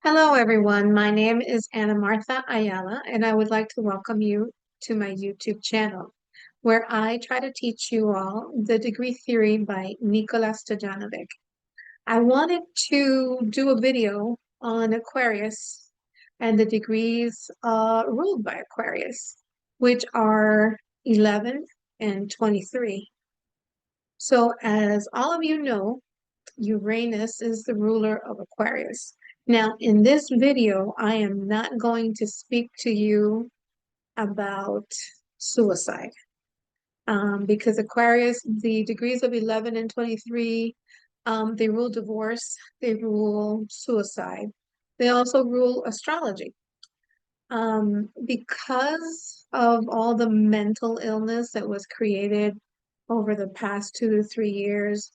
Hello, everyone. My name is Ana Martha Ayala, and I would like to welcome you to my YouTube channel, where I try to teach you all the degree theory by Nikola Stojanovic. I wanted to do a video on Aquarius and the degrees ruled by Aquarius, which are 11 and 23. So, as all of you know, Uranus is the ruler of Aquarius. Now, in this video, I am not going to speak to you about suicide because Aquarius, the degrees of 11 and 23, they rule divorce, they rule suicide, they also rule astrology. Because of all the mental illness that was created over the past 2 to 3 years,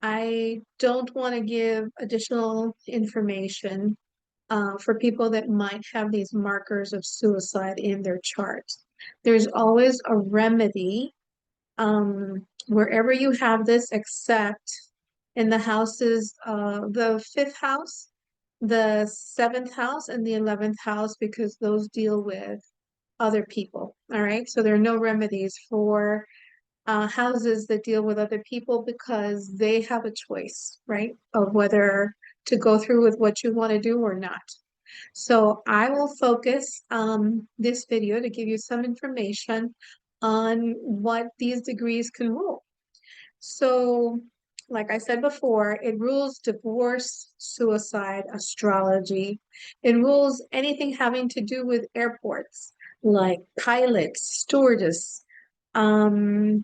I don't want to give additional information for people that might have these markers of suicide in their chart. There's always a remedy wherever you have this, except in the houses, the fifth house, the seventh house, and the 11th house, because those deal with other people. All right. So there are no remedies for houses that deal with other people because they have a choice, right, of whether to go through with what you want to do or not. So I will focus this video to give you some information on what these degrees can rule. So, like I said before, it rules divorce, suicide, astrology. It rules anything having to do with airports, like pilots, stewardess, um,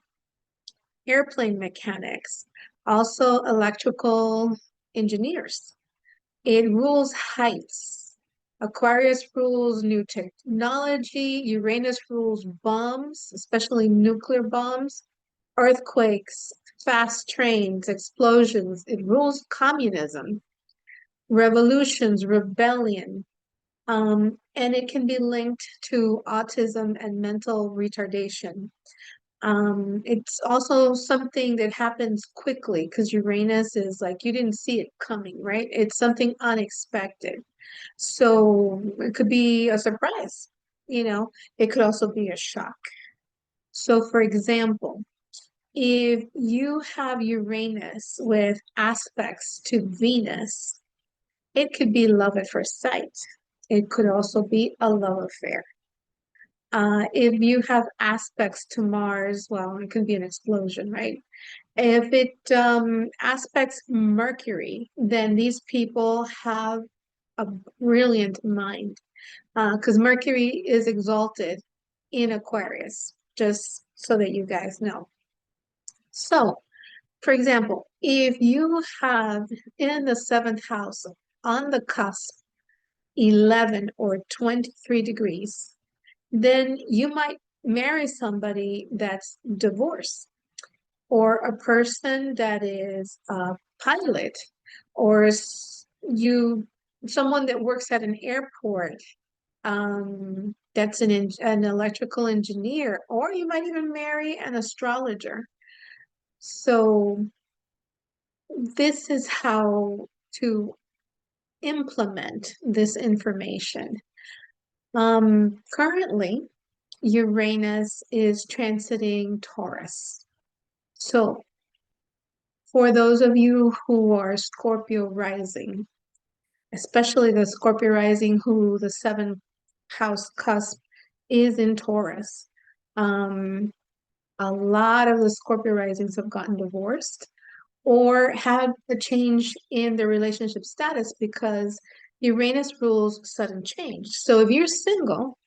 airplane mechanics, also electrical engineers. It rules heights. Aquarius rules new technology. Uranus rules bombs, especially nuclear bombs, earthquakes, fast trains, explosions. It rules communism, revolutions, rebellion. And it can be linked to autism and mental retardation. It's also something that happens quickly because Uranus is like you didn't see it coming, right? It's something unexpected. So it could be a surprise, it could also be a shock. So, for example, if you have Uranus with aspects to Venus, it could be love at first sight. It could also be a love affair. If you have aspects to Mars, well, it could be an explosion, right? If it aspects Mercury, then these people have a brilliant mind because Mercury is exalted in Aquarius, just so that you guys know. So, for example, if you have in the seventh house on the cusp 11 or 23 degrees, then you might marry somebody that's divorced or a person that is a pilot or someone that works at an airport that's an electrical engineer, or you might even marry an astrologer. So this is how to implement this information. Currently, Uranus is transiting Taurus. So, for those of you who are Scorpio rising, especially the Scorpio rising who the seventh house cusp is in Taurus, a lot of the Scorpio risings have gotten divorced or had a change in their relationship status because Uranus rules sudden change. So if you're single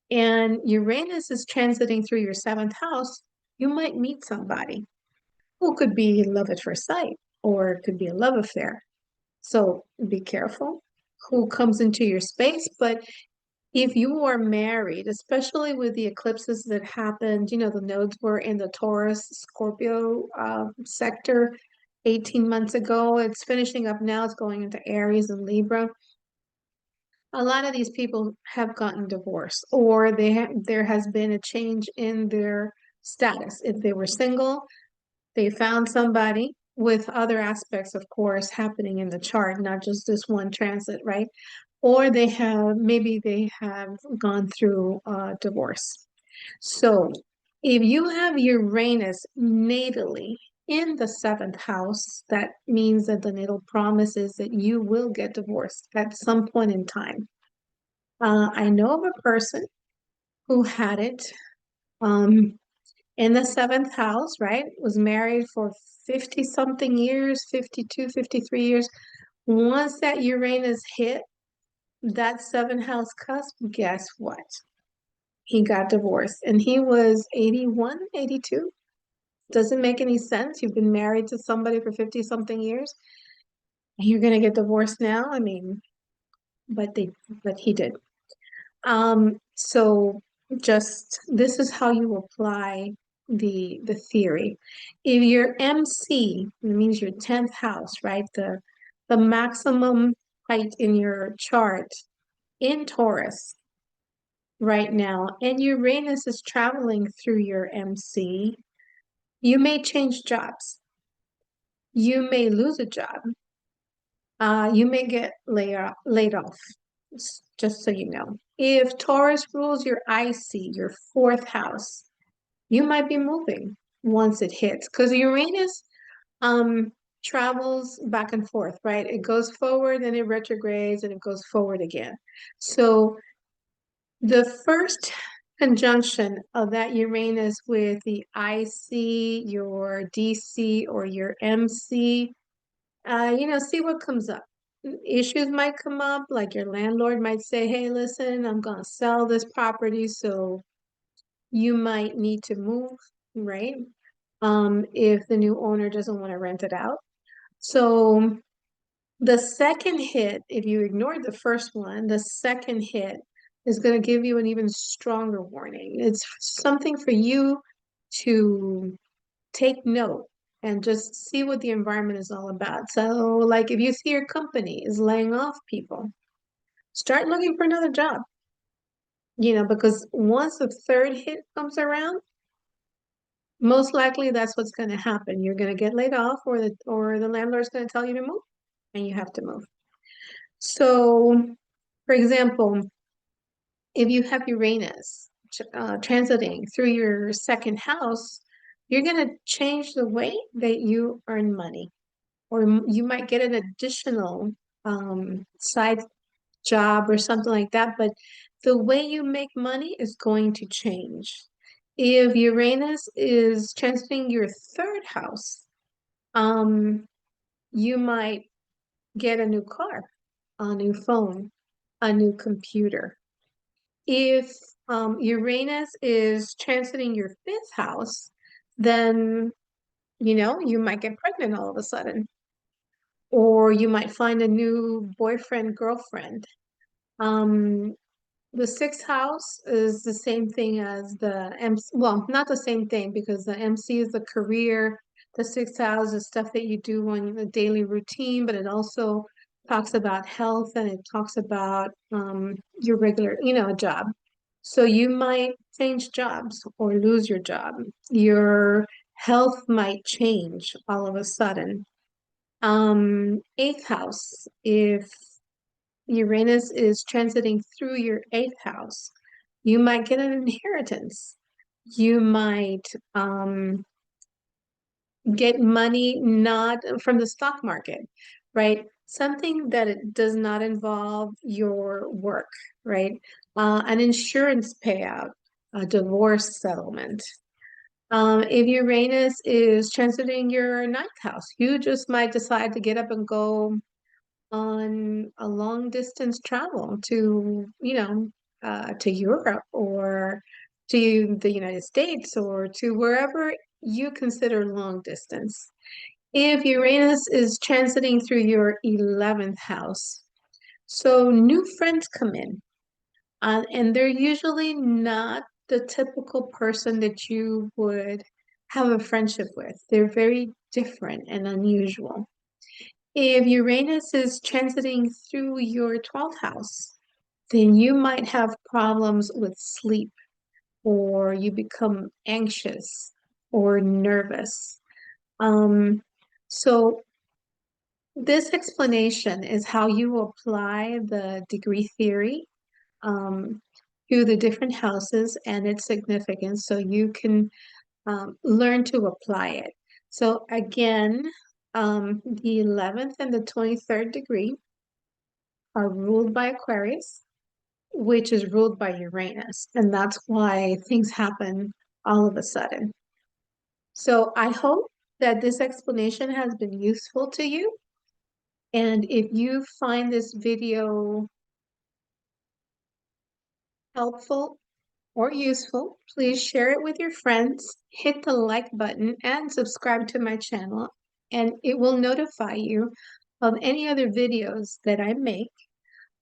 and Uranus is transiting through your seventh house, you might meet somebody who could be love at first sight or it could be a love affair. So be careful who comes into your space. But if you are married, especially with the eclipses that happened, the nodes were in the Taurus Scorpio sector 18 months ago. It's finishing up now. It's going into Aries and Libra. A lot of these people have gotten divorced or there has been a change in their status. If they were single, they found somebody with other aspects, of course, happening in the chart, not just this one transit, right? Or maybe they have gone through a divorce. So if you have Uranus natally in the seventh house, that means that the natal promises that you will get divorced at some point in time. I know of a person who had it in the seventh house, right? Was married for 50 something years, 52, 53 years. Once that Uranus hit that seventh house cusp, guess what? He got divorced and he was 81, 82. Doesn't make any sense. You've been married to somebody for 50 something years and you're going to get divorced now. I mean, but they, but he did. So just this is how you apply the theory. If your MC, it means your 10th house, right? The maximum height in your chart in Taurus right now, and Uranus is traveling through your MC, you may change jobs. You may lose a job. You may get laid off, just so you know. If Taurus rules your IC, your fourth house, you might be moving once it hits. Because Uranus travels back and forth, right? It goes forward and it retrogrades and it goes forward again. So the first conjunction of that Uranus with the IC, your DC, or your MC, see what comes up. Issues might come up, like your landlord might say, hey, listen, I'm gonna sell this property, so you might need to move, right? If the new owner doesn't want to rent it out. So the second hit, if you ignored the first one, the second hit is going to give you an even stronger warning. It's something for you to take note and just see what the environment is all about. So, like if you see your company is laying off people, start looking for another job, because once the third hit comes around, most likely that's what's going to happen. You're going to get laid off or the landlord's going to tell you to move and you have to move. So, for example, if you have Uranus transiting through your second house, you're going to change the way that you earn money, or you might get an additional side job or something like that. But the way you make money is going to change. If Uranus is transiting your third house, um, you might get a new car, a new phone, a new computer. If Uranus is transiting your fifth house, then you might get pregnant all of a sudden, or you might find a new boyfriend, girlfriend. Um, the sixth house is the same thing as the MC. Well, not the same thing because the MC is the career. The sixth house is stuff that you do on a daily routine, but it also talks about health and it talks about your regular, a job. So you might change jobs or lose your job. Your health might change all of a sudden. Eighth house, if Uranus is transiting through your eighth house, you might get an inheritance. You might get money not from the stock market, right? Something that it does not involve your work, right? An insurance payout, a divorce settlement. If Uranus is transiting your ninth house, you just might decide to get up and go on a long distance travel to Europe or to the United States or to wherever you consider long distance. If Uranus is transiting through your 11th house, so new friends come in, and they're usually not the typical person that you would have a friendship with. They're very different and unusual. If Uranus is transiting through your 12th house, then you might have problems with sleep, or you become anxious or nervous. Um, So this explanation is how you apply the degree theory um, to the different houses and its significance so you can learn to apply it. So again, the 11th and the 23rd degree are ruled by Aquarius, which is ruled by Uranus. And that's why things happen all of a sudden. So I hope that this explanation has been useful to you. And if you find this video helpful or useful, please share it with your friends, hit the like button, and subscribe to my channel. And it will notify you of any other videos that I make,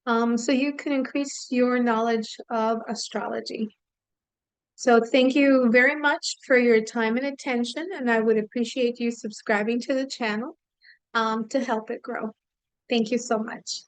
so you can increase your knowledge of astrology. So thank you very much for your time and attention, and I would appreciate you subscribing to the channel, to help it grow. Thank you so much.